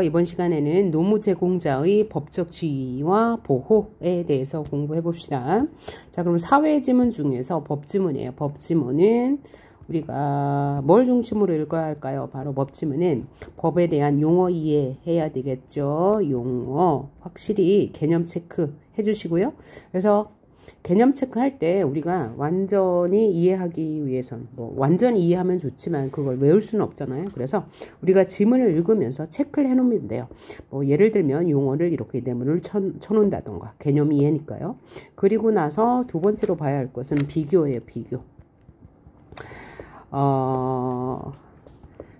이번 시간에는 노무 제공자의 법적 지위와 보호에 대해서 공부해 봅시다. 자, 그럼 사회 지문 중에서 법지문이에요. 법지문은 우리가 뭘 중심으로 읽어야 할까요? 바로 법지문은 법에 대한 용어 이해해야 되겠죠. 용어 확실히 개념 체크 해주시고요. 그래서 개념 체크할 때 우리가 완전히 이해하기 위해선 완전히 이해하면 좋지만 그걸 외울 수는 없잖아요. 그래서 우리가 지문을 읽으면서 체크를 해 놓으면 돼요. 예를 들면 용어를 이렇게 네모를 쳐놓는다던가 개념 이해니까요. 그리고 나서 두 번째로 봐야 할 것은 비교예요. 비교.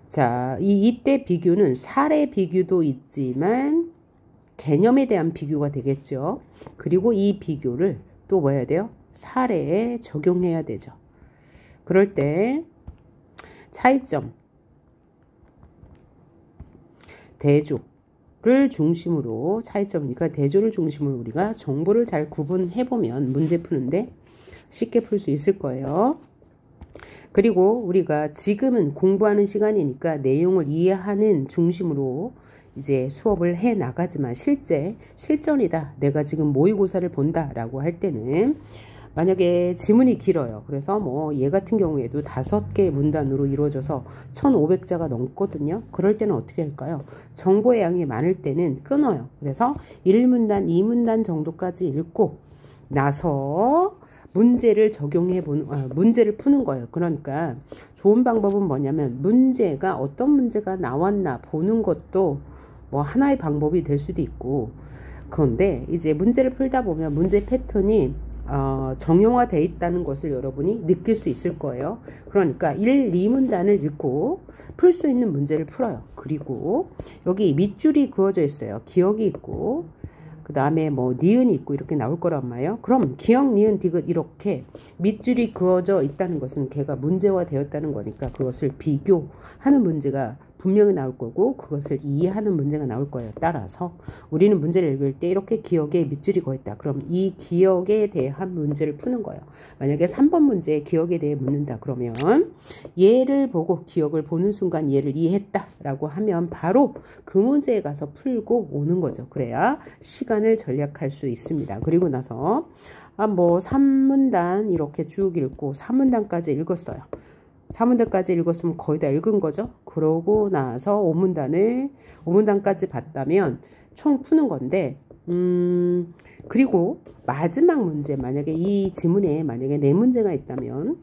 자, 이때 비교는 사례 비교도 있지만 개념에 대한 비교가 되겠죠. 그리고 이 비교를 또 뭐 해야 돼요? 사례에 적용해야 되죠. 그럴 때 차이점, 대조를 중심으로 차이점이니까 대조를 중심으로 우리가 정보를 잘 구분해보면 문제 푸는데 쉽게 풀 수 있을 거예요. 그리고 우리가 지금은 공부하는 시간이니까 내용을 이해하는 중심으로 이제 수업을 해 나가지만 실전이다. 내가 지금 모의고사를 본다 라고 할 때는 만약에 지문이 길어요. 그래서 얘 같은 경우에도 5개의 문단으로 이루어져서 1500자가 넘거든요. 그럴 때는 어떻게 할까요? 정보의 양이 많을 때는 끊어요. 그래서 1문단, 2문단 정도까지 읽고 나서 문제를 문제를 푸는 거예요. 그러니까 좋은 방법은 뭐냐면 문제가 어떤 문제가 나왔나 보는 것도 하나의 방법이 될 수도 있고, 그런데 이제 문제를 풀다 보면 문제 패턴이 정형화되어 있다는 것을 여러분이 느낄 수 있을 거예요. 그러니까 1, 2문단을 읽고 풀 수 있는 문제를 풀어요. 그리고 여기 밑줄이 그어져 있어요. 기억이 있고 그 다음에 니은이 있고 이렇게 나올 거란 말이에요. 그럼 기억, 니은, 디귿 이렇게 밑줄이 그어져 있다는 것은 걔가 문제화 되었다는 거니까 그것을 비교하는 문제가 분명히 나올 거고 그것을 이해하는 문제가 나올 거예요. 따라서 우리는 문제를 읽을 때 이렇게 기억에 밑줄이 그어있다. 그럼 이 기억에 대한 문제를 푸는 거예요. 만약에 3번 문제에 기억에 대해 묻는다. 그러면 얘를 보고 기억을 보는 순간 얘를 이해했다 라고 하면 바로 그 문제에 가서 풀고 오는 거죠. 그래야 시간을 절약할 수 있습니다. 그리고 나서 3문단 이렇게 쭉 읽고 4문단까지 읽었어요. 4문단까지 읽었으면 거의 다 읽은 거죠. 그러고 나서 5문단까지 봤다면 총 푸는 건데, 그리고 마지막 문제, 만약에 이 지문에 만약에 4문제가 있다면,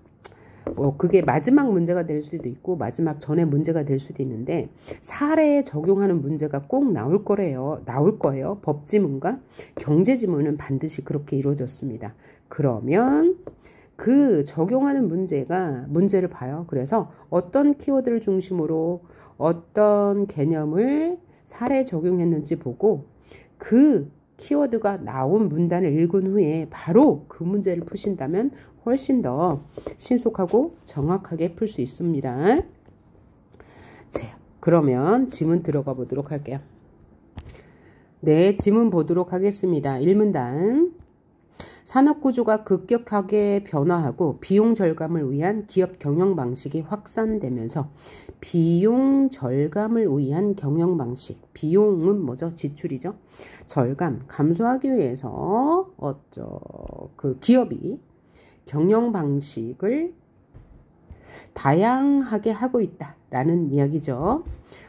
그게 마지막 문제가 될 수도 있고, 마지막 전에 문제가 될 수도 있는데, 사례에 적용하는 문제가 꼭 나올 거예요. 법지문과 경제지문은 반드시 그렇게 이루어졌습니다. 그러면, 그 적용하는 문제를 봐요. 그래서 어떤 키워드를 중심으로 어떤 개념을 사례에 적용했는지 보고 그 키워드가 나온 문단을 읽은 후에 바로 그 문제를 푸신다면 훨씬 더 신속하고 정확하게 풀 수 있습니다. 자, 그러면 지문 들어가 보도록 할게요. 네, 지문 보도록 하겠습니다. 1문단. 산업구조가 급격하게 변화하고 비용 절감을 위한 기업 경영 방식이 확산되면서 비용 절감을 위한 경영 방식, 비용은 뭐죠? 지출이죠. 절감, 감소하기 위해서 그 기업이 경영 방식을 다양하게 하고 있다라는 이야기죠.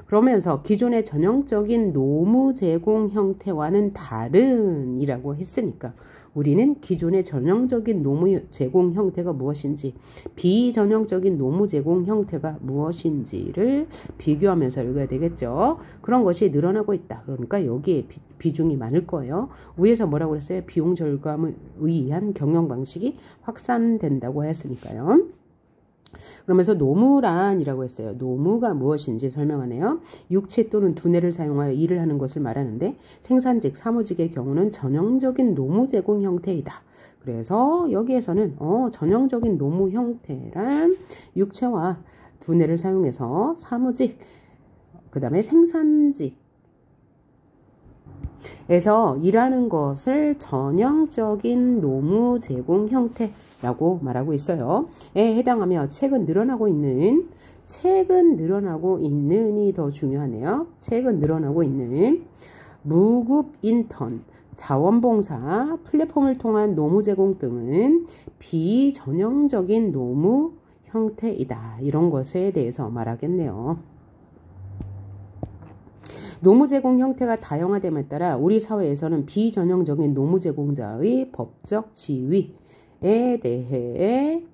그러면서 기존의 전형적인 노무 제공 형태와는 다른이라고 했으니까 우리는 기존의 전형적인 노무 제공 형태가 무엇인지 비전형적인 노무 제공 형태가 무엇인지를 비교하면서 읽어야 되겠죠. 그런 것이 늘어나고 있다. 그러니까 여기에 비중이 많을 거예요. 위에서 뭐라고 그랬어요? 비용 절감을 위한 경영 방식이 확산된다고 했으니까요. 그러면서 노무란이라고 했어요. 노무가 무엇인지 설명하네요. 육체 또는 두뇌를 사용하여 일을 하는 것을 말하는데 생산직, 사무직의 경우는 전형적인 노무 제공 형태이다. 그래서 여기에서는 전형적인 노무 형태란 육체와 두뇌를 사용해서 사무직, 그 다음에 생산직 에서 일하는 것을 전형적인 노무 제공 형태라고 말하고 있어요. 에 해당하며 최근 늘어나고 있는 최근 늘어나고 있는이 더 중요하네요. 최근 늘어나고 있는 무급 인턴, 자원봉사, 플랫폼을 통한 노무 제공 등은 비전형적인 노무 형태이다. 이런 것에 대해서 말하겠네요. 노무 제공 형태가 다양화됨에 따라 우리 사회에서는 비전형적인 노무 제공자의 법적 지위에 대해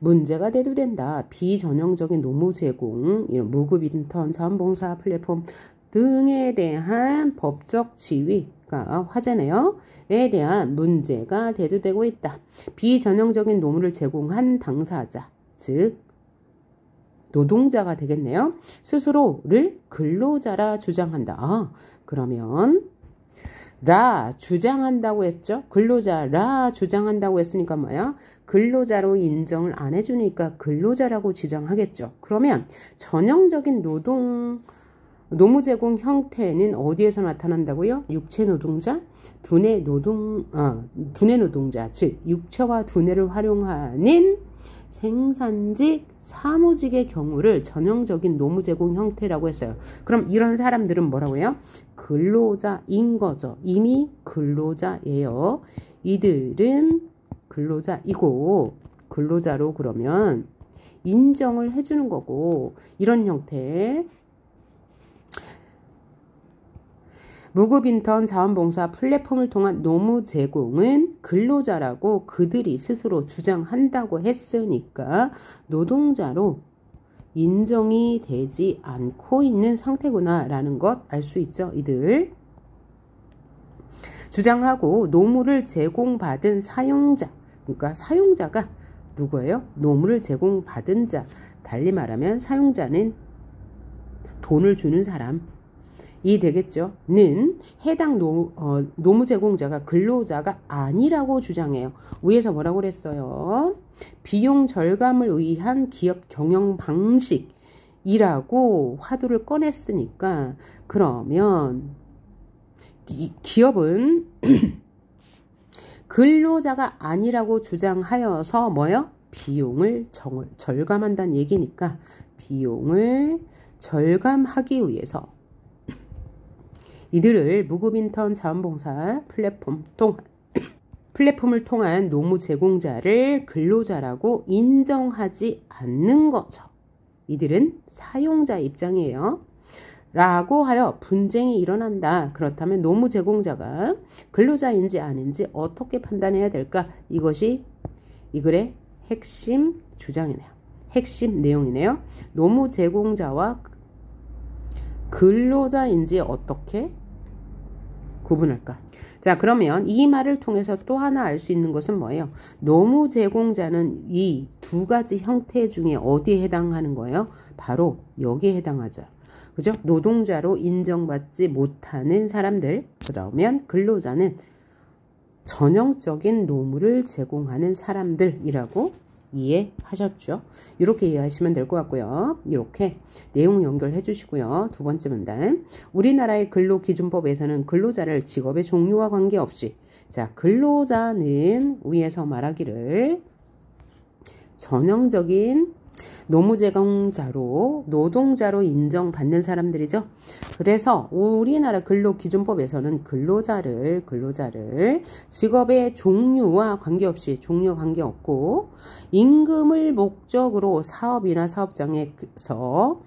문제가 대두된다. 비전형적인 노무 제공, 이런 무급 인턴, 자원봉사, 플랫폼 등에 대한 법적 지위가 화제네요. 에 대한 문제가 대두되고 있다. 비전형적인 노무를 제공한 당사자, 즉 노동자가 되겠네요. 스스로를 근로자라 주장한다. 그러면 라 주장한다고 했죠. 근로자라 주장한다고 했으니까 뭐야? 근로자로 인정을 안 해주니까 근로자라고 주장하겠죠. 그러면 전형적인 노무 제공 형태는 어디에서 나타난다고요? 육체 노동자, 두뇌 노동자, 즉 육체와 두뇌를 활용하는 생산직, 사무직의 경우를 전형적인 노무 제공 형태라고 했어요. 그럼 이런 사람들은 뭐라고요? 근로자인 거죠. 이미 근로자예요. 이들은 근로자이고 근로자로 그러면 인정을 해주는 거고, 이런 형태 무급 인턴, 자원봉사, 플랫폼을 통한 노무 제공은 근로자라고 그들이 스스로 주장한다고 했으니까 노동자로 인정이 되지 않고 있는 상태구나 라는 것 알 수 있죠. 이들 주장하고 노무를 제공받은 사용자, 그러니까 사용자가 누구예요? 노무를 제공받은 자, 달리 말하면 사용자는 돈을 주는 사람 이 되겠죠. 는 해당 노무 제공자가 근로자가 아니라고 주장해요. 위에서 뭐라고 그랬어요? 비용 절감을 위한 기업 경영 방식이라고 화두를 꺼냈으니까, 그러면 이 기업은 근로자가 아니라고 주장하여서 뭐요? 비용을 절감한다는 얘기니까 비용을 절감하기 위해서 이들을 무급 인턴, 자원봉사, 플랫폼을 통한 노무 제공자를 근로자라고 인정하지 않는 거죠. 이들은 사용자 입장이에요. 라고 하여 분쟁이 일어난다. 그렇다면 노무 제공자가 근로자인지 아닌지 어떻게 판단해야 될까? 이것이 이 글의 핵심 주장이네요. 핵심 내용이네요. 노무 제공자와 근로자인지 어떻게 구분할까? 자, 그러면 이 말을 통해서 또 하나 알 수 있는 것은 뭐예요? 노무 제공자는 이 두 가지 형태 중에 어디에 해당하는 거예요? 바로 여기에 해당하죠. 그죠? 노동자로 인정받지 못하는 사람들, 그러면 근로자는 전형적인 노무를 제공하는 사람들이라고 이해하셨죠? 이렇게 이해하시면 될 것 같고요. 이렇게 내용 연결해 주시고요. 두 번째 문단. 우리나라의 근로기준법에서는 근로자를 직업의 종류와 관계없이, 자, 근로자는 위에서 말하기를 전형적인 노무 제공자로 노동자로 인정받는 사람들이죠. 그래서 우리나라 근로기준법에서는 근로자를 직업의 종류와 관계없이, 종류 관계없고 임금을 목적으로 사업이나 사업장에서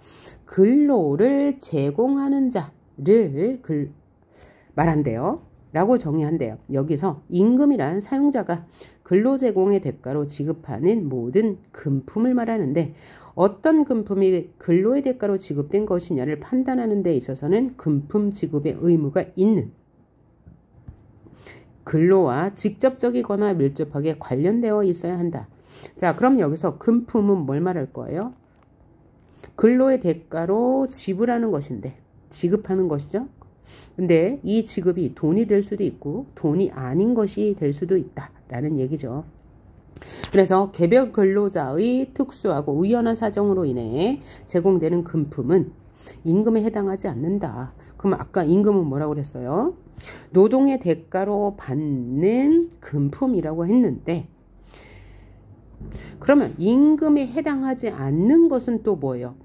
근로를 제공하는 자를 말한대요. 라고 정의한대요. 여기서 임금이란 사용자가 근로 제공의 대가로 지급하는 모든 금품을 말하는데, 어떤 금품이 근로의 대가로 지급된 것이냐를 판단하는 데 있어서는 금품 지급의 의무가 있는, 근로와 직접적이거나 밀접하게 관련되어 있어야 한다. 자, 그럼 여기서 금품은 뭘 말할 거예요? 근로의 대가로 지불하는 것인데, 지급하는 것이죠. 근데 이 지급이 돈이 될 수도 있고 돈이 아닌 것이 될 수도 있다라는 얘기죠. 그래서 개별 근로자의 특수하고 우연한 사정으로 인해 제공되는 금품은 임금에 해당하지 않는다. 그럼 아까 임금은 뭐라고 그랬어요? 노동의 대가로 받는 금품이라고 했는데, 그러면 임금에 해당하지 않는 것은 또 뭐예요?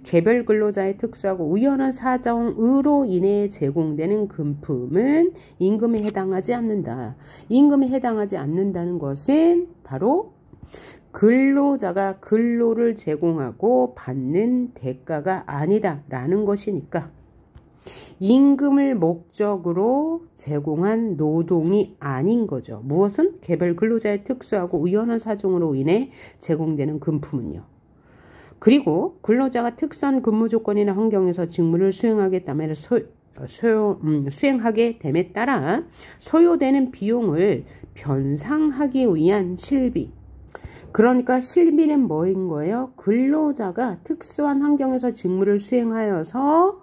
개별 근로자의 특수하고 우연한 사정으로 인해 제공되는 금품은 임금에 해당하지 않는다. 임금에 해당하지 않는다는 것은 바로 근로자가 근로를 제공하고 받는 대가가 아니다라는 것이니까 임금을 목적으로 제공한 노동이 아닌 거죠. 무엇은? 개별 근로자의 특수하고 우연한 사정으로 인해 제공되는 금품은요. 그리고 근로자가 특수한 근무 조건이나 환경에서 직무를 수행하게 됨에 따라 소요되는 비용을 변상하기 위한 실비. 그러니까 실비는 뭐인 거예요? 근로자가 특수한 환경에서 직무를 수행하여서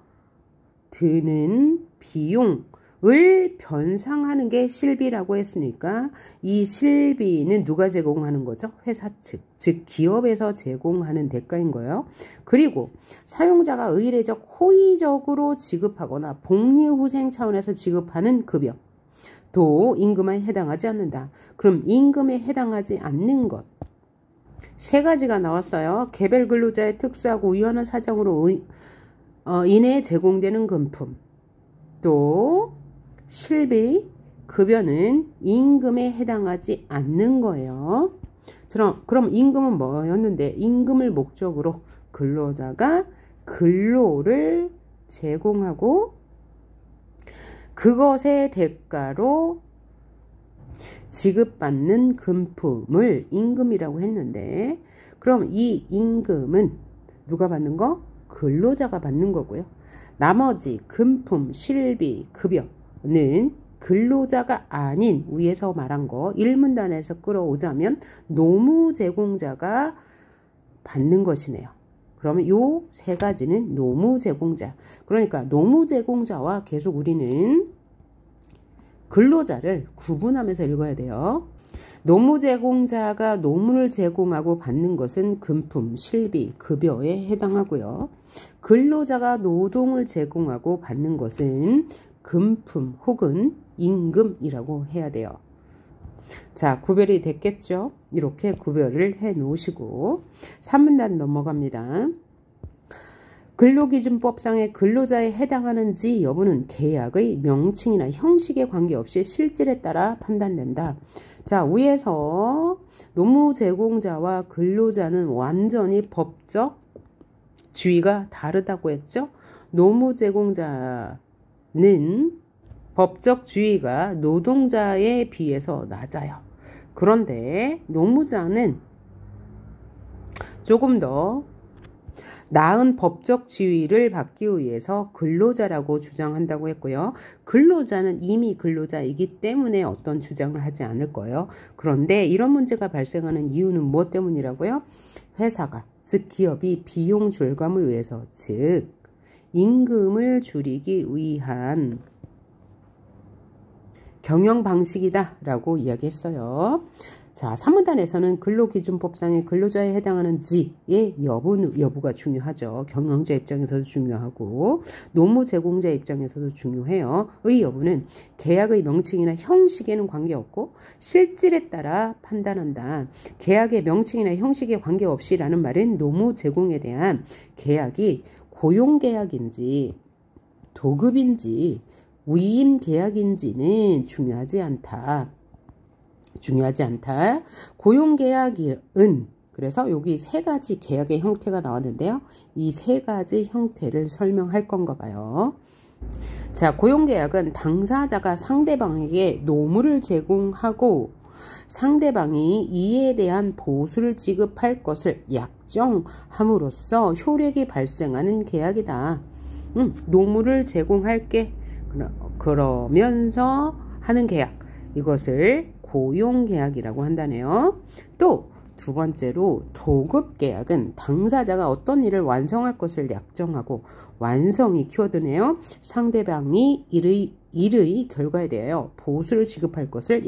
드는 비용을 변상하는 게 실비라고 했으니까 이 실비는 누가 제공하는 거죠? 회사 측, 즉 기업에서 제공하는 대가인 거예요. 그리고 사용자가 의례적 호의적으로 지급하거나 복리후생 차원에서 지급하는 급여도 임금에 해당하지 않는다. 그럼 임금에 해당하지 않는 것 세 가지가 나왔어요. 개별 근로자의 특수하고 우연한 사정으로 인해 제공되는 금품, 또 실비, 급여는 임금에 해당하지 않는 거예요. 그럼 임금은 뭐였는데? 임금을 목적으로 근로자가 근로를 제공하고 그것의 대가로 지급받는 금품을 임금이라고 했는데, 그럼 이 임금은 누가 받는 거? 근로자가 받는 거고요. 나머지 금품, 실비, 급여는 근로자가 아닌 위에서 말한 거 일문단에서 끌어오자면 노무 제공자가 받는 것이네요. 그러면 요 세 가지는 노무 제공자. 그러니까 노무 제공자와 계속 우리는 근로자를 구분하면서 읽어야 돼요. 노무 제공자가 노무를 제공하고 받는 것은 금품, 실비, 급여에 해당하고요. 근로자가 노동을 제공하고 받는 것은 금품 혹은 임금이라고 해야 돼요. 자, 구별이 됐겠죠? 이렇게 구별을 해 놓으시고 3문단 넘어갑니다. 근로기준법상의 근로자에 해당하는지 여부는 계약의 명칭이나 형식에 관계없이 실질에 따라 판단된다. 자, 위에서 노무 제공자와 근로자는 완전히 법적 지위가 다르다고 했죠. 노무 제공자는 법적 지위가 노동자에 비해서 낮아요. 그런데 노무자는 조금 더 나은 법적 지위를 받기 위해서 근로자라고 주장한다고 했고요. 근로자는 이미 근로자이기 때문에 어떤 주장을 하지 않을 거예요. 그런데 이런 문제가 발생하는 이유는 무엇 때문이라고요? 회사가, 즉 기업이 비용 절감을 위해서, 즉 임금을 줄이기 위한 경영 방식이다 라고 이야기했어요. 자, 3문단에서는 근로기준법상의 근로자에 해당하는지의 여부가 중요하죠. 경영자 입장에서도 중요하고 노무 제공자 입장에서도 중요해요. 의 여부는 계약의 명칭이나 형식에는 관계없고 실질에 따라 판단한다. 계약의 명칭이나 형식에 관계없이 라는 말은 노무 제공에 대한 계약이 고용계약인지 도급인지 위임계약인지는 중요하지 않다. 고용계약은 그래서 여기 세 가지 계약의 형태가 나왔는데요. 이 세 가지 형태를 설명할 건가 봐요. 자, 고용계약은 당사자가 상대방에게 노무를 제공하고 상대방이 이에 대한 보수를 지급할 것을 약정함으로써 효력이 발생하는 계약이다. 노무를 제공할게. 그러면서 하는 계약. 이것을 고용계약이라고 한다네요. 또 두 번째로 도급계약은 당사자가 어떤 일을 완성할 것을 약정하고 완성이 키워드네요. 상대방이 일의 결과에 대하여 보수를 지급할 것을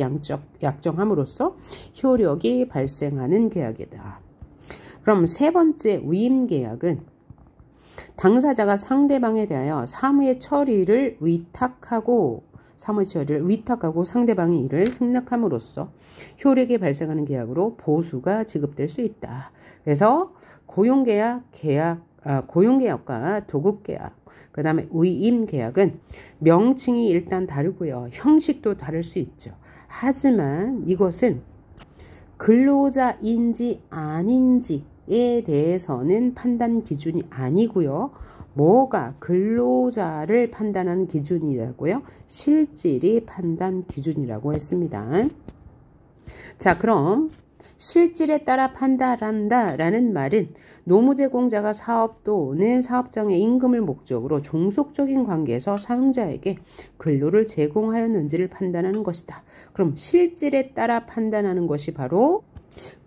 약정함으로써 효력이 발생하는 계약이다. 그럼 세 번째 위임계약은 당사자가 상대방에 대하여 사무의 처리를 위탁하고 사무의 처리를 위탁하고 상대방의 일을 승낙함으로써 효력이 발생하는 계약으로 보수가 지급될 수 있다. 그래서 고용계약과 도급계약, 그 다음에 위임계약은 명칭이 일단 다르고요. 형식도 다를 수 있죠. 하지만 이것은 근로자인지 아닌지에 대해서는 판단 기준이 아니고요. 뭐가 근로자를 판단하는 기준이라고요? 실질이 판단 기준이라고 했습니다. 자, 그럼 실질에 따라 판단한다 라는 말은 노무 제공자가 사업 또는 사업장의 임금을 목적으로 종속적인 관계에서 사용자에게 근로를 제공하였는지를 판단하는 것이다. 그럼 실질에 따라 판단하는 것이 바로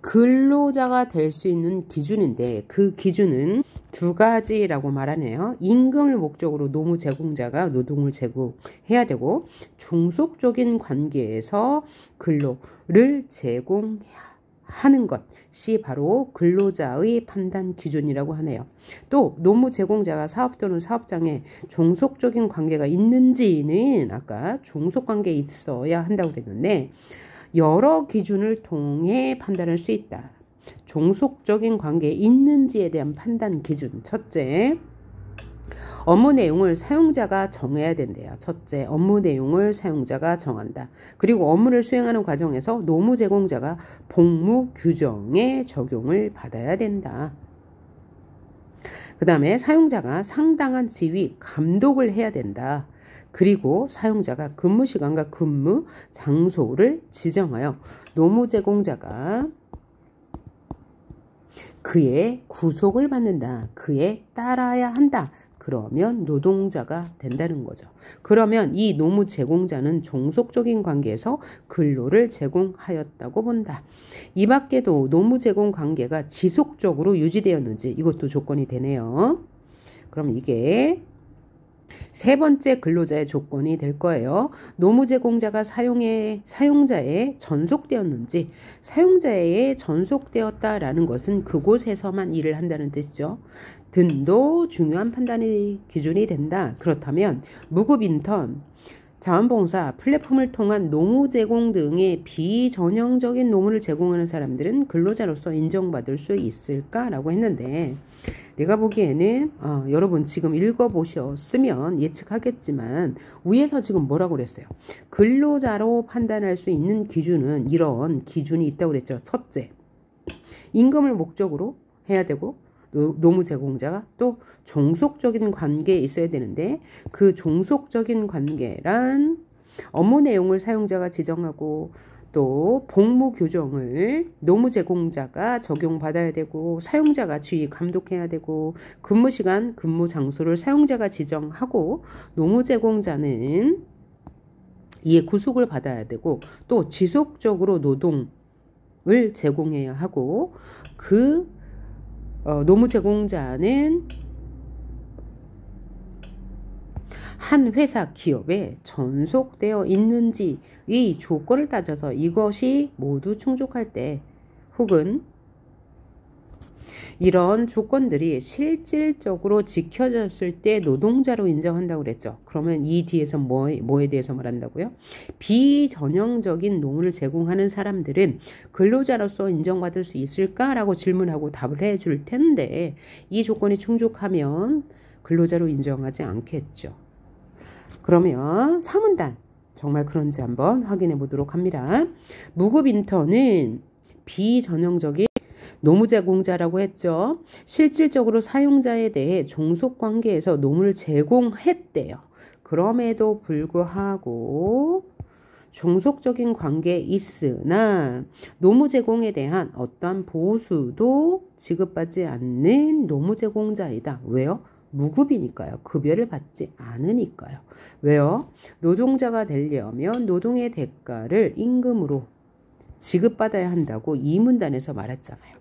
근로자가 될 수 있는 기준인데, 그 기준은 두 가지라고 말하네요. 임금을 목적으로 노무 제공자가 노동을 제공해야 되고, 종속적인 관계에서 근로를 제공하는 것이 바로 근로자의 판단 기준이라고 하네요. 또 노무 제공자가 사업 또는 사업장에 종속적인 관계가 있는지는 아까 종속관계에 있어야 한다고 그랬는데, 여러 기준을 통해 판단할 수 있다. 종속적인 관계에 있는지에 대한 판단 기준. 첫째, 업무 내용을 사용자가 정해야 된대요. 첫째, 업무 내용을 사용자가 정한다. 그리고 업무를 수행하는 과정에서 노무 제공자가 복무 규정의 적용을 받아야 된다. 그 다음에 사용자가 상당한 지위, 감독을 해야 된다. 그리고 사용자가 근무 시간과 근무 장소를 지정하여 노무 제공자가 그의 구속을 받는다. 그에 따라야 한다. 그러면 노동자가 된다는 거죠. 그러면 이 노무 제공자는 종속적인 관계에서 근로를 제공하였다고 본다. 이 밖에도 노무 제공 관계가 지속적으로 유지되었는지 이것도 조건이 되네요. 그럼 이게 세 번째 근로자의 조건이 될 거예요. 노무 제공자가 사용자에 전속되었는지. 사용자에 전속되었다라는 것은 그곳에서만 일을 한다는 뜻이죠. 등도 중요한 판단의 기준이 된다. 그렇다면 무급 인턴, 자원봉사, 플랫폼을 통한 노무 제공 등의 비전형적인 노무를 제공하는 사람들은 근로자로서 인정받을 수 있을까라고 했는데, 내가 보기에는 여러분 지금 읽어보셨으면 예측하겠지만 위에서 지금 뭐라고 그랬어요? 근로자로 판단할 수 있는 기준은 이런 기준이 있다고 그랬죠. 첫째, 임금을 목적으로 해야 되고, 노무 제공자가 또 종속적인 관계에 있어야 되는데, 그 종속적인 관계란 업무 내용을 사용자가 지정하고 또 복무 규정을 노무 제공자가 적용받아야 되고, 사용자가 지휘 감독해야 되고, 근무 시간, 근무 장소를 사용자가 지정하고, 노무 제공자는 이에 구속을 받아야 되고, 또 지속적으로 노동을 제공해야 하고, 노무 제공자는 한 회사 기업에 전속되어 있는지 이 조건을 따져서 이것이 모두 충족할 때, 혹은 이런 조건들이 실질적으로 지켜졌을 때 노동자로 인정한다고 그랬죠. 그러면 이 뒤에서 뭐에 대해서 말한다고요? 비전형적인 노무를 제공하는 사람들은 근로자로서 인정받을 수 있을까라고 질문하고 답을 해줄 텐데, 이 조건이 충족하면 근로자로 인정하지 않겠죠. 그러면 3문단 정말 그런지 한번 확인해 보도록 합니다. 무급 인턴은 비전형적인 노무 제공자라고 했죠. 실질적으로 사용자에 대해 종속관계에서 노무를 제공했대요. 그럼에도 불구하고 종속적인 관계에 있으나 노무 제공에 대한 어떠한 보수도 지급받지 않는 노무 제공자이다. 왜요? 무급이니까요. 급여를 받지 않으니까요. 왜요? 노동자가 되려면 노동의 대가를 임금으로 지급받아야 한다고 이 문단에서 말했잖아요.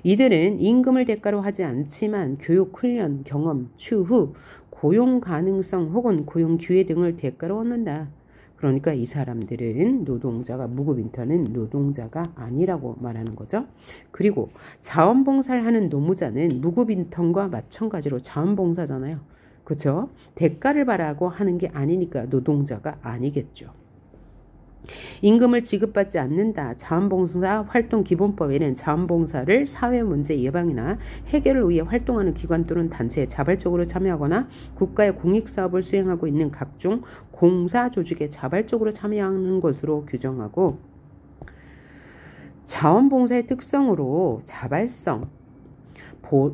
이들은 임금을 대가로 하지 않지만 교육, 훈련, 경험, 추후, 고용 가능성 혹은 고용 기회 등을 대가로 얻는다. 그러니까 이 사람들은 노동자가, 무급 인턴은 노동자가 아니라고 말하는 거죠. 그리고 자원봉사를 하는 노무자는 무급 인턴과 마찬가지로 자원봉사잖아요. 그쵸? 대가를 바라고 하는 게 아니니까 노동자가 아니겠죠. 임금을 지급받지 않는다. 자원봉사 활동기본법에는 자원봉사를 사회문제 예방이나 해결을 위해 활동하는 기관 또는 단체에 자발적으로 참여하거나 국가의 공익사업을 수행하고 있는 각종 공사조직에 자발적으로 참여하는 것으로 규정하고, 자원봉사의 특성으로 자발성,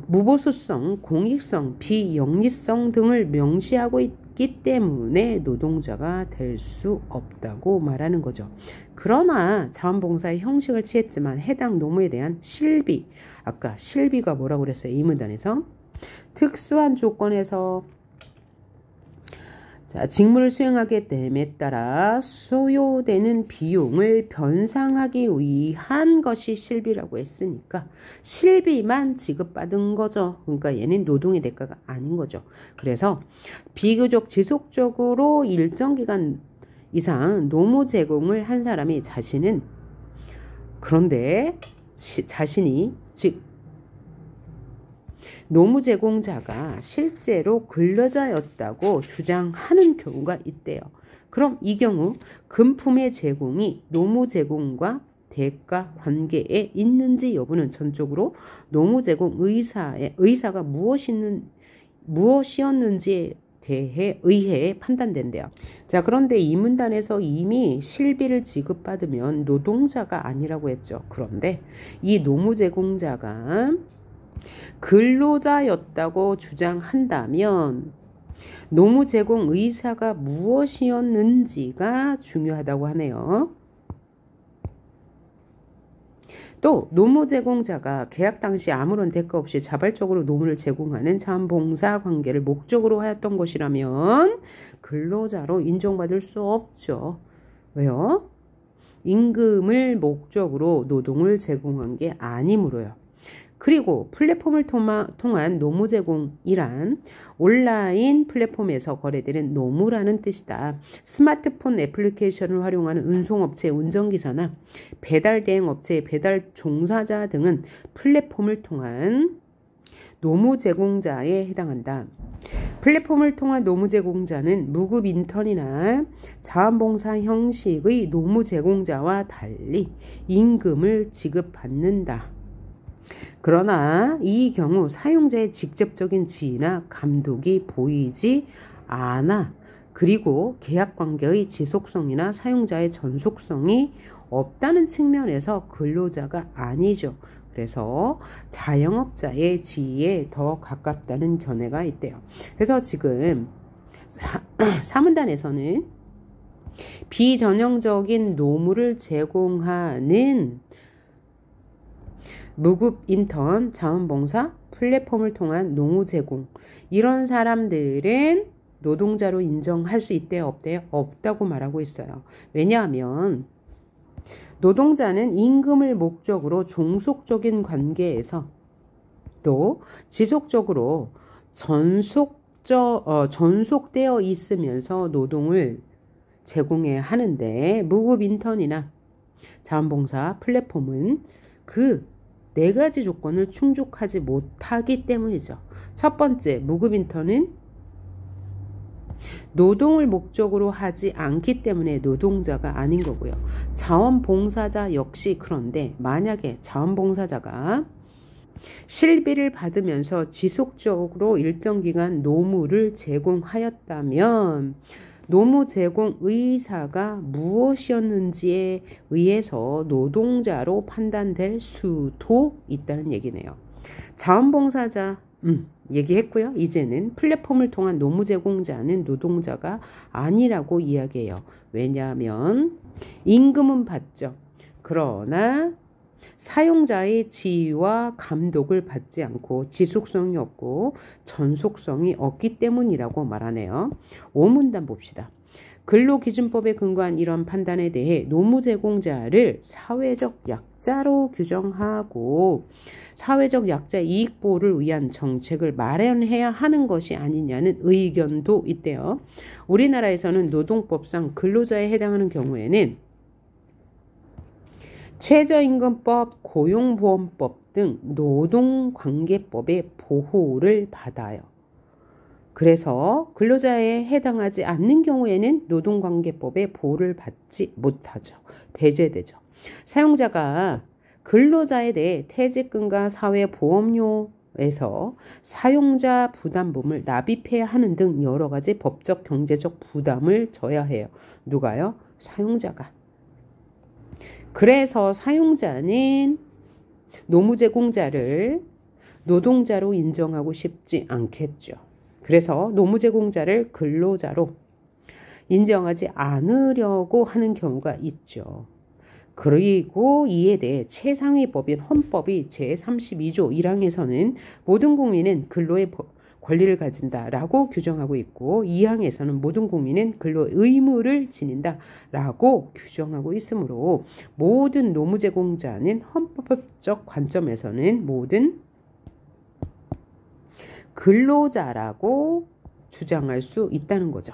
무보수성, 공익성, 비영리성 등을 명시하고 있기 때문에 노동자가 될 수 없다고 말하는 거죠. 그러나 자원봉사의 형식을 취했지만 해당 노무에 대한 실비, 아까 실비가 뭐라고 그랬어요? 이 문단에서 특수한 조건에서 직무를 수행하게 됨에 따라 소요되는 비용을 변상하기 위한 것이 실비라고 했으니까 실비만 지급받은 거죠. 그러니까 얘는 노동의 대가가 아닌 거죠. 그래서 비교적 지속적으로 일정 기간 이상 노무 제공을 한 사람이 자신이 즉 노무 제공자가 실제로 근로자였다고 주장하는 경우가 있대요. 그럼 이 경우 금품의 제공이 노무 제공과 대가 관계에 있는지 여부는 전적으로 노무 제공 의사가 무엇이었는지에 의해 판단된대요. 자, 그런데 이 문단에서 이미 실비를 지급받으면 노동자가 아니라고 했죠. 그런데 이 노무 제공자가 근로자였다고 주장한다면 노무 제공 의사가 무엇이었는지가 중요하다고 하네요. 또 노무 제공자가 계약 당시 아무런 대가 없이 자발적으로 노무를 제공하는 자원봉사 관계를 목적으로 하였던 것이라면 근로자로 인정받을 수 없죠. 왜요? 임금을 목적으로 노동을 제공한 게 아니므로요. 그리고 플랫폼을 통한 노무 제공이란 온라인 플랫폼에서 거래되는 노무라는 뜻이다. 스마트폰 애플리케이션을 활용하는 운송업체의 운전기사나 배달 대행업체의 배달 종사자 등은 플랫폼을 통한 노무 제공자에 해당한다. 플랫폼을 통한 노무 제공자는 무급 인턴이나 자원봉사 형식의 노무 제공자와 달리 임금을 지급받는다. 그러나 이 경우 사용자의 직접적인 지위나 감독이 보이지 않아, 그리고 계약관계의 지속성이나 사용자의 전속성이 없다는 측면에서 근로자가 아니죠. 그래서 자영업자의 지위에 더 가깝다는 견해가 있대요. 그래서 지금 사문단에서는 비전형적인 노무를 제공하는 무급 인턴, 자원봉사, 플랫폼을 통한 노무 제공, 이런 사람들은 노동자로 인정할 수 있대요? 없대요? 없다고 말하고 있어요. 왜냐하면 노동자는 임금을 목적으로 종속적인 관계에서 또 지속적으로 전속되어 있으면서 노동을 제공해야 하는데, 무급 인턴이나 자원봉사, 플랫폼은 그 네 가지 조건을 충족하지 못하기 때문이죠. 첫 번째, 무급 인턴은 노동을 목적으로 하지 않기 때문에 노동자가 아닌 거고요. 자원봉사자 역시 그런데 만약에 자원봉사자가 실비를 받으면서 지속적으로 일정 기간 노무를 제공하였다면 노무 제공 의사가 무엇이었는지에 의해서 노동자로 판단될 수도 있다는 얘기네요. 자원봉사자 얘기했고요. 이제는 플랫폼을 통한 노무 제공자는 노동자가 아니라고 이야기해요. 왜냐하면 임금은 받죠. 그러나 사용자의 지위와 감독을 받지 않고 지속성이 없고 전속성이 없기 때문이라고 말하네요. 5문단 봅시다. 근로기준법에 근거한 이런 판단에 대해 노무 제공자를 사회적 약자로 규정하고 사회적 약자 이익 보호를 위한 정책을 마련해야 하는 것이 아니냐는 의견도 있대요. 우리나라에서는 노동법상 근로자에 해당하는 경우에는 최저임금법, 고용보험법 등 노동관계법의 보호를 받아요. 그래서 근로자에 해당하지 않는 경우에는 노동관계법의 보호를 받지 못하죠. 배제되죠. 사용자가 근로자에 대해 퇴직금과 사회보험료에서 사용자 부담금을 납입해야 하는 등 여러 가지 법적 경제적 부담을 져야 해요. 누가요? 사용자가. 그래서 사용자는 노무제공자를 노동자로 인정하고 싶지 않겠죠. 그래서 노무제공자를 근로자로 인정하지 않으려고 하는 경우가 있죠. 그리고 이에 대해 최상위 법인 헌법이 제32조 1항에서는 모든 국민은 근로의 권리를 가진다라고 규정하고 있고 2항에서는 모든 국민은 근로 의무를 지닌다라고 규정하고 있으므로 모든 노무제공자는 헌법적 관점에서는 모든 근로자라고 주장할 수 있다는 거죠.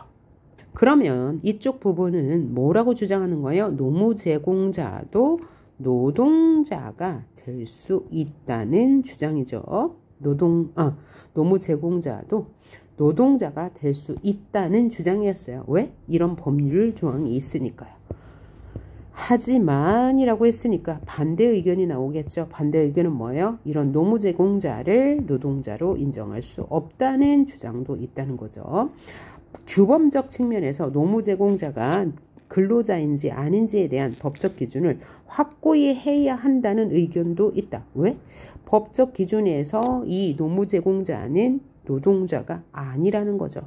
그러면 이쪽 부분은 뭐라고 주장하는 거예요? 노무제공자도 노동자가 될 수 있다는 주장이죠. 노무제공자도 노동자가 될 수 있다는 주장이었어요. 왜? 이런 법률 조항이 있으니까요. 하지만이라고 했으니까 반대 의견이 나오겠죠. 반대 의견은 뭐예요? 이런 노무제공자를 노동자로 인정할 수 없다는 주장도 있다는 거죠. 규범적 측면에서 노무제공자가 근로자인지 아닌지에 대한 법적 기준을 확고히 해야 한다는 의견도 있다. 왜? 법적 기준에서 이 노무제공자는 노동자가 아니라는 거죠.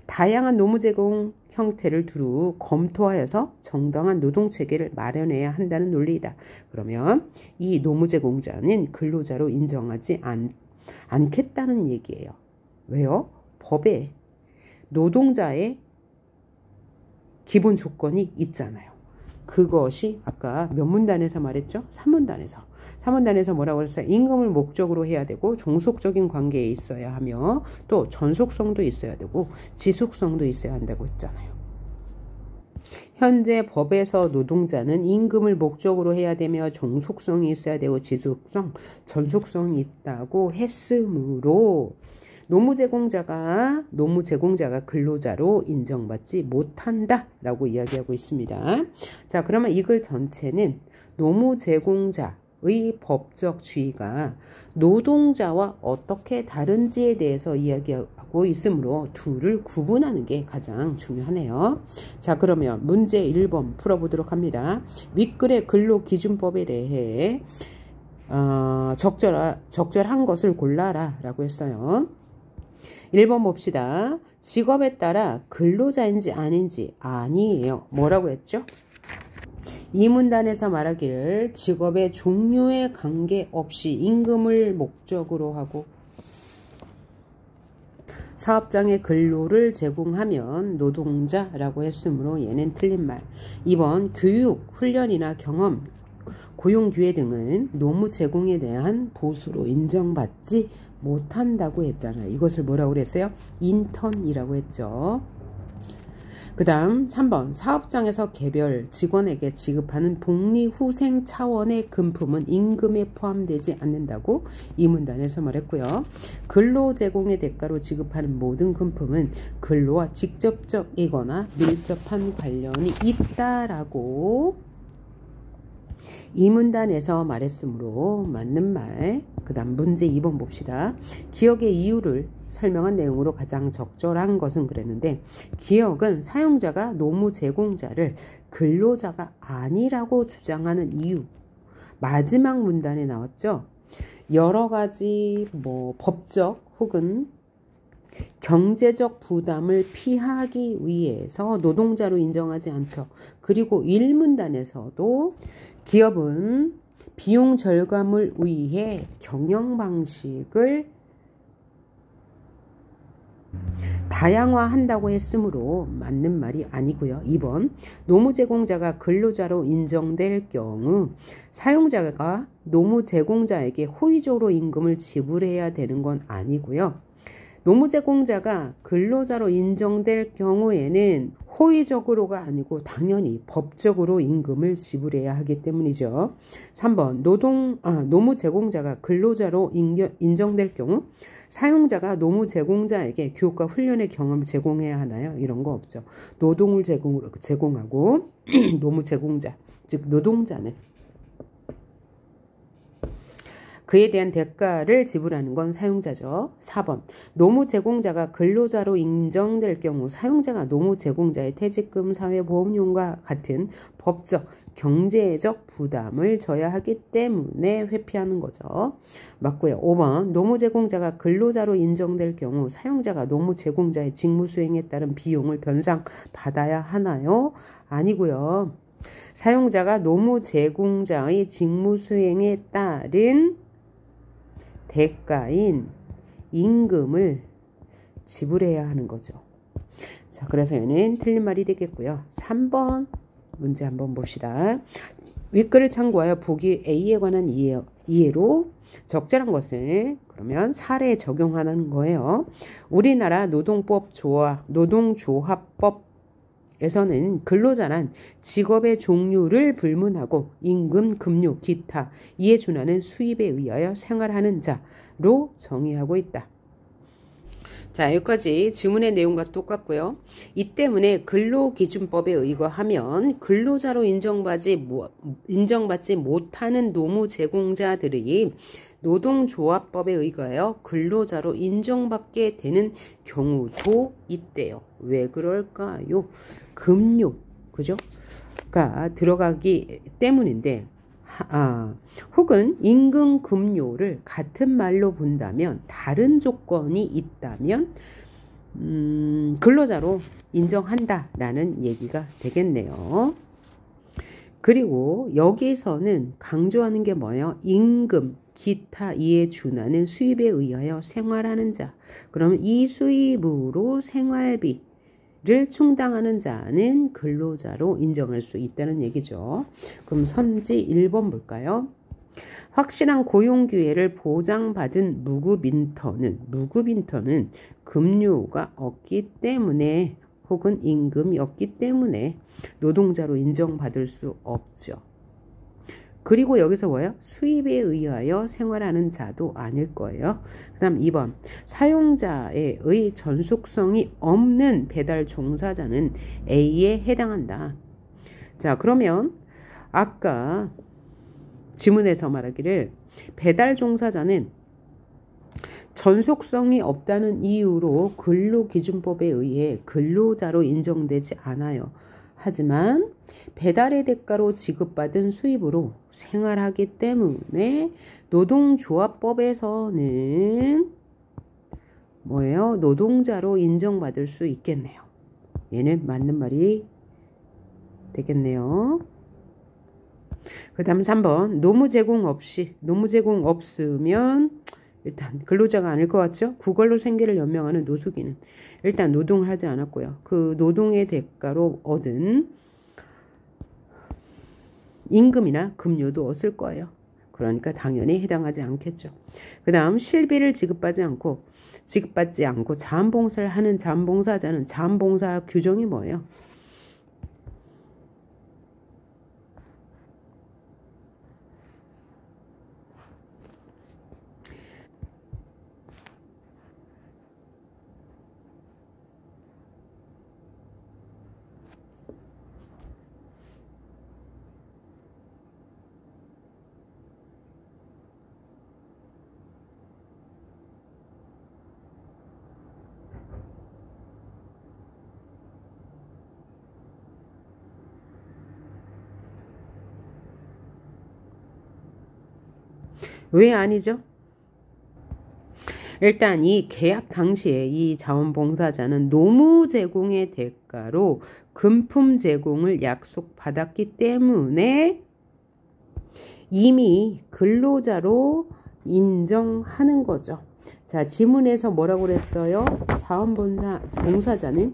다양한 노무제공 형태를 두루 검토하여서 정당한 노동체계를 마련해야 한다는 논리이다. 그러면 이 노무제공자는 근로자로 인정하지 않겠다는 얘기예요. 왜요? 법에 노동자의 기본 조건이 있잖아요. 그것이 아까 몇 문단에서 말했죠? 3문단에서 뭐라고 그랬어요? 임금을 목적으로 해야 되고 종속적인 관계에 있어야 하며 또 전속성도 있어야 되고 지속성도 있어야 한다고 했잖아요. 현재 법에서 노동자는 임금을 목적으로 해야 되며 종속성이 있어야 되고 지속성, 전속성이 있다고 했으므로 노무제공자가 근로자로 인정받지 못한다라고 이야기하고 있습니다. 자, 그러면 이 글 전체는 노무제공자의 법적 주의가 노동자와 어떻게 다른지에 대해서 이야기하고 있으므로 둘을 구분하는 게 가장 중요하네요. 자, 그러면 문제 1번 풀어보도록 합니다. 윗글의 근로기준법에 대해 적절한 것을 골라라 라고 했어요. 1번 봅시다. 직업에 따라 근로자인지 아닌지 아니에요. 뭐라고 했죠? 이 문단에서 말하기를 직업의 종류에 관계없이 임금을 목적으로 하고 사업장의 근로를 제공하면 노동자라고 했으므로 얘는 틀린 말. 2번 교육, 훈련이나 경험, 고용 기회 등은 노무 제공에 대한 보수로 인정받지 못한다고 했잖아요. 이것을 뭐라고 그랬어요? 인턴이라고 했죠. 그 다음 3번 사업장에서 개별 직원에게 지급하는 복리후생 차원의 금품은 임금에 포함되지 않는다고 이 문단에서 말했고요. 근로 제공의 대가로 지급하는 모든 금품은 근로와 직접적이거나 밀접한 관련이 있다라고 이 문단에서 말했으므로 맞는 말. 그 다음 문제 2번 봅시다. 기억의 이유를 설명한 내용으로 가장 적절한 것은 그랬는데 기억은 사용자가 노무 제공자를 근로자가 아니라고 주장하는 이유. 마지막 문단에 나왔죠. 여러 가지 법적 혹은 경제적 부담을 피하기 위해서 노동자로 인정하지 않죠. 그리고 1문단에서도 기업은 비용 절감을 위해 경영 방식을 다양화한다고 했으므로 맞는 말이 아니고요. 2번 노무 제공자가 근로자로 인정될 경우 사용자가 노무 제공자에게 호의적으로 임금을 지불해야 되는 건 아니고요. 노무 제공자가 근로자로 인정될 경우에는 호의적으로가 아니고 당연히 법적으로 임금을 지불해야 하기 때문이죠. 3번 노무 제공자가 근로자로 인정될 경우 사용자가 노무 제공자에게 교육과 훈련의 경험을 제공해야 하나요? 이런 거 없죠. 노동을 제공하고 노무 제공자, 즉 노동자는 그에 대한 대가를 지불하는 건 사용자죠. 4번. 노무 제공자가 근로자로 인정될 경우 사용자가 노무 제공자의 퇴직금, 사회보험료과 같은 법적, 경제적 부담을 져야 하기 때문에 회피하는 거죠. 맞고요. 5번. 노무 제공자가 근로자로 인정될 경우 사용자가 노무 제공자의 직무 수행에 따른 비용을 변상받아야 하나요? 아니고요. 사용자가 노무 제공자의 직무 수행에 따른 대가인 임금을 지불해야 하는 거죠. 자, 그래서 얘는 틀린 말이 되겠고요. 3번 문제 한번 봅시다. 윗글을 참고하여 보기 A에 관한 이해로 적절한 것을 그러면 사례에 적용하는 거예요. 우리나라 노동조합법 에서는 근로자란 직업의 종류를 불문하고 임금, 급료, 기타 이에 준하는 수입에 의하여 생활하는 자로 정의하고 있다. 자, 여기까지 지문의 내용과 똑같고요. 이 때문에 근로기준법에 의거하면 근로자로 인정받지 못하는 노무 제공자들이 노동조합법에 의거하여 근로자로 인정받게 되는 경우도 있대요. 왜 그럴까요? 급료, 그죠? 가 들어가기 때문인데, 혹은 임금 급료를 같은 말로 본다면 다른 조건이 있다면 근로자로 인정한다라는 얘기가 되겠네요. 그리고 여기서는 강조하는 게 뭐예요? 임금, 기타 이에 준하는 수입에 의하여 생활하는 자. 그러면 이 수입으로 생활비를 충당하는 자는 근로자로 인정할 수 있다는 얘기죠. 그럼 선지 1번 볼까요? 확실한 고용 기회를 보장받은 무급 인턴은 급료가 없기 때문에 혹은 임금이 없기 때문에 노동자로 인정받을 수 없죠. 그리고 여기서 뭐예요? 수입에 의하여 생활하는 자도 아닐 거예요. 그 다음 2번. 사용자의 전속성이 없는 배달 종사자는 A에 해당한다. 자, 그러면 아까 지문에서 말하기를 배달 종사자는 전속성이 없다는 이유로 근로기준법에 의해 근로자로 인정되지 않아요. 하지만 배달의 대가로 지급받은 수입으로 생활하기 때문에 노동조합법에서는 뭐예요? 노동자로 인정받을 수 있겠네요. 얘는 맞는 말이 되겠네요. 그 다음 3번. 노무 제공 없으면 일단 근로자가 아닐 것 같죠? 구걸로 생계를 연명하는 노숙인은 일단 노동을 하지 않았고요. 그 노동의 대가로 얻은 임금이나 급료도 없을 거예요. 그러니까 당연히 해당하지 않겠죠. 그 다음 실비를 지급받지 않고 자원봉사를 하는 자원봉사자는 자원봉사 규정이 뭐예요? 왜 아니죠? 일단 이 계약 당시에 이 자원봉사자는 노무 제공의 대가로 금품 제공을 약속받았기 때문에 이미 근로자로 인정하는 거죠. 자, 지문에서 뭐라고 그랬어요? 자원봉사자는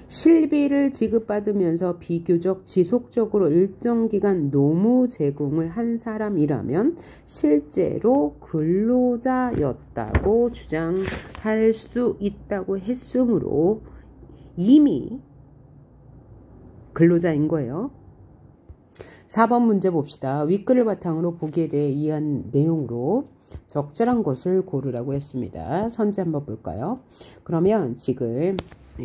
실비를 지급받으면서 비교적 지속적으로 일정 기간 노무 제공을 한 사람이라면 실제로 근로자였다고 주장할 수 있다고 했으므로 이미 근로자인 거예요. 4번 문제 봅시다. 윗글을 바탕으로 보기에 대해 이해한 내용으로 적절한 것을 고르라고 했습니다. 선지 한번 볼까요? 그러면 지금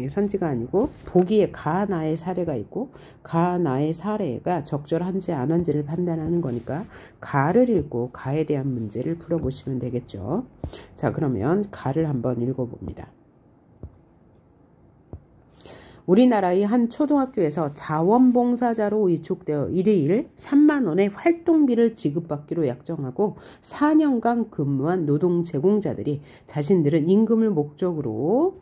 선지가 아니고 보기에 가 나의 사례가 있고 가 나의 사례가 적절한지 안 한지를 판단하는 거니까 가를 읽고 가에 대한 문제를 풀어보시면 되겠죠. 자, 그러면 가를 한번 읽어봅니다. 우리나라의 한 초등학교에서 자원봉사자로 위촉되어 일일 3만 원의 활동비를 지급받기로 약정하고 4년간 근무한 노동 제공자들이 자신들은 임금을 목적으로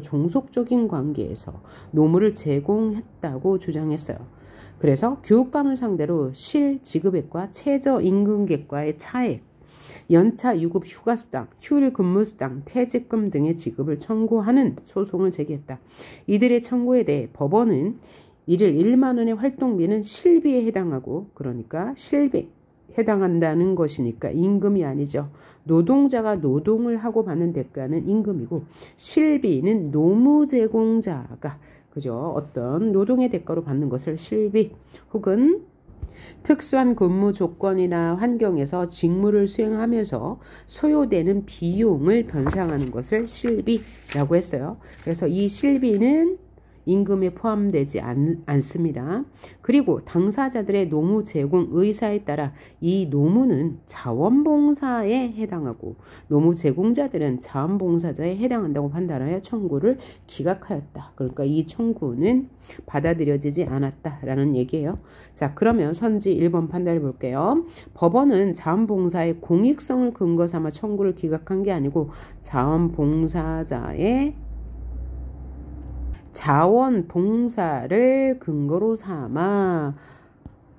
종속적인 관계에서 노무를 제공했다고 주장했어요. 그래서 교육감을 상대로 실지급액과 최저임금객과의 차액, 연차 유급 휴가수당, 휴일 근무수당, 퇴직금 등의 지급을 청구하는 소송을 제기했다. 이들의 청구에 대해 법원은 일일 1만 원의 활동비는 실비에 해당하고, 그러니까 실비 해당한다는 것이니까 임금이 아니죠. 노동자가 노동을 하고 받는 대가는 임금이고 실비는 노무 제공자가 어떤 노동의 대가로 받는 것을 실비 혹은 특수한 근무 조건이나 환경에서 직무를 수행하면서 소요되는 비용을 변상하는 것을 실비라고 했어요. 그래서 이 실비는 임금에 포함되지 않습니다. 그리고 당사자들의 노무 제공 의사에 따라 이 노무는 자원봉사에 해당하고 노무 제공자들은 자원봉사자에 해당한다고 판단하여 청구를 기각하였다. 그러니까 이 청구는 받아들여지지 않았다라는 얘기예요. 자, 그러면 선지 1번 판단해 볼게요. 법원은 자원봉사의 공익성을 근거 삼아 청구를 기각한 게 아니고 자원봉사를 근거로 삼아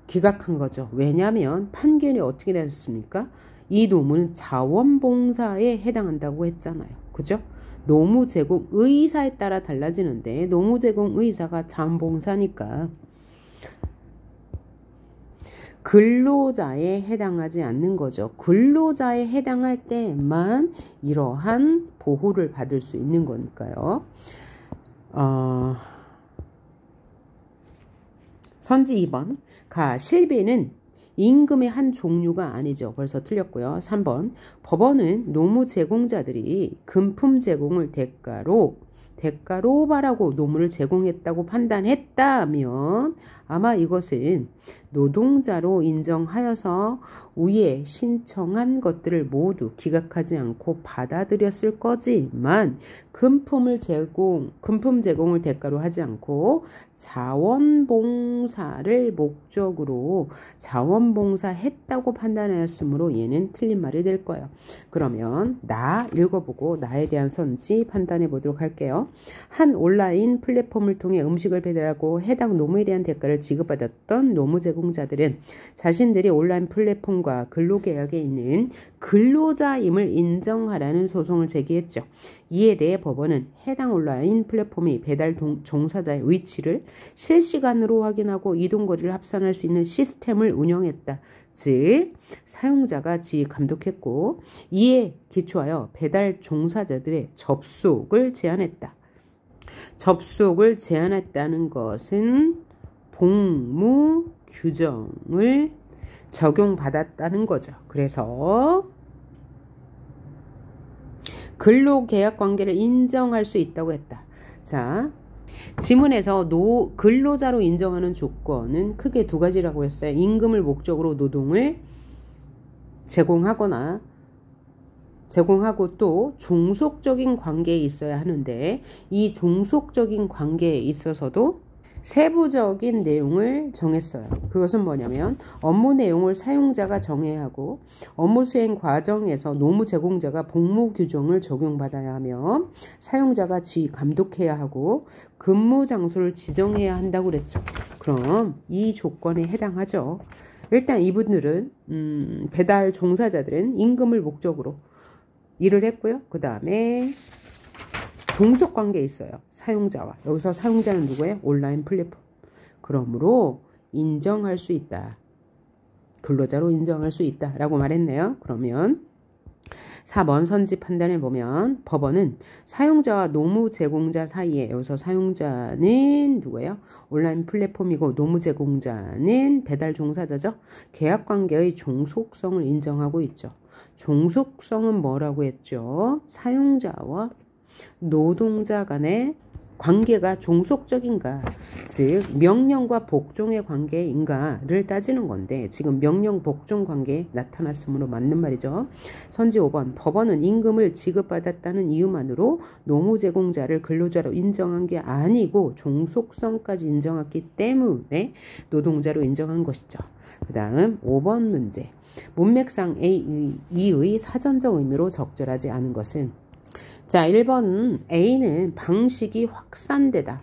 기각한 거죠. 왜냐하면 판결이 어떻게 됐습니까? 이 노무는 자원봉사에 해당한다고 했잖아요. 그죠? 노무 제공 의사에 따라 달라지는데 노무 제공 의사가 자원봉사니까 근로자에 해당하지 않는 거죠. 근로자에 해당할 때만 이러한 보호를 받을 수 있는 거니까요. 선지 2번 실비는 임금의 한 종류가 아니죠. 벌써 틀렸고요. 3번 법원은 노무 제공자들이 금품 제공을 대가로 바라고 노무를 제공했다고 판단했다면 아마 이것은 노동자로 인정하여서 위에 신청한 것들을 모두 기각하지 않고 받아들였을 거지만 금품 제공을 대가로 하지 않고 자원봉사를 목적으로 자원봉사했다고 판단하였으므로 얘는 틀린 말이 될 거예요. 그러면 나 읽어보고 나에 대한 선지 판단해 보도록 할게요. 한 온라인 플랫폼을 통해 음식을 배달하고 해당 노무에 대한 대가를 지급받았던 노무 제공자들은 자신들이 온라인 플랫폼과 근로계약에 있는 근로자임을 인정하라는 소송을 제기했죠. 이에 대해 법원은 해당 온라인 플랫폼이 배달 종사자의 위치를 실시간으로 확인하고 이동거리를 합산할 수 있는 시스템을 운영했다. 즉 사용자가 감독했고 이에 기초하여 배달 종사자들의 접속을 제한했다. 접속을 제한했다는 것은 복무 규정을 적용받았다는 거죠. 그래서 근로계약 관계를 인정할 수 있다고 했다. 자, 지문에서 근로자로 인정하는 조건은 크게 두 가지라고 했어요. 임금을 목적으로 노동을 제공하고 또 종속적인 관계에 있어야 하는데 이 종속적인 관계에 있어서도 세부적인 내용을 정했어요. 그것은 뭐냐면 업무 내용을 사용자가 정해야 하고 업무 수행 과정에서 노무 제공자가 복무 규정을 적용받아야 하며 사용자가 감독해야 하고 근무 장소를 지정해야 한다고 그랬죠. 그럼 이 조건에 해당하죠. 일단 이분들은 배달 종사자들은 임금을 목적으로 일을 했고요. 그 다음에 종속관계에 있어요. 사용자와. 여기서 사용자는 누구예요? 온라인 플랫폼. 그러므로 인정할 수 있다. 근로자로 인정할 수 있다. 라고 말했네요. 그러면 4번 선지 판단해 보면 법원은 사용자와 노무 제공자 사이에, 여기서 사용자는 누구예요? 온라인 플랫폼이고 노무 제공자는 배달 종사자죠. 계약관계의 종속성을 인정하고 있죠. 종속성은 뭐라고 했죠? 사용자와 노동자 간의 관계가 종속적인가, 즉 명령과 복종의 관계인가를 따지는 건데 지금 명령 복종 관계에 나타났으므로 맞는 말이죠. 선지 5번 법원은 임금을 지급받았다는 이유만으로 노무 제공자를 근로자로 인정한 게 아니고 종속성까지 인정했기 때문에 노동자로 인정한 것이죠. 그 다음 5번 문제, 문맥상 A의 사전적 의미로 적절하지 않은 것은, 자, 1번 A는 방식이 확산되다,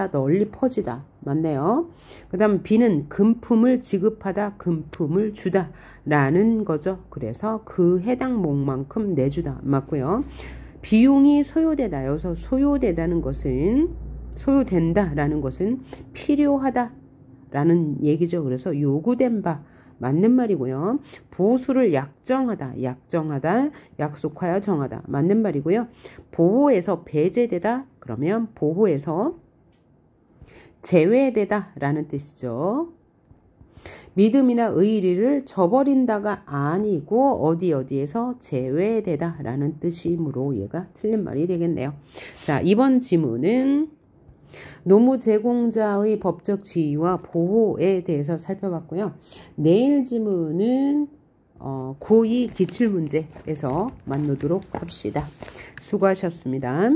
널리 퍼지다. 맞네요. 그 다음 B는 금품을 지급하다, 금품을 주다 라는 거죠. 그래서 그 해당 목만큼 내주다. 맞고요. 비용이 소요되다. 여기서 소요된다라는 것은 필요하다 라는 얘기죠. 그래서 요구된 바, 맞는 말이고요. 보수를 약정하다, 약속하여 정하다. 맞는 말이고요. 보호에서 배제되다, 그러면 보호에서 제외되다 라는 뜻이죠. 믿음이나 의리를 저버린다가 아니고 어디에서 제외되다 라는 뜻이므로 얘가 틀린 말이 되겠네요. 자, 이번 지문은 노무 제공자의 법적 지위와 보호에 대해서 살펴봤고요. 내일 지문은 고2 기출문제에서 만나도록 합시다. 수고하셨습니다.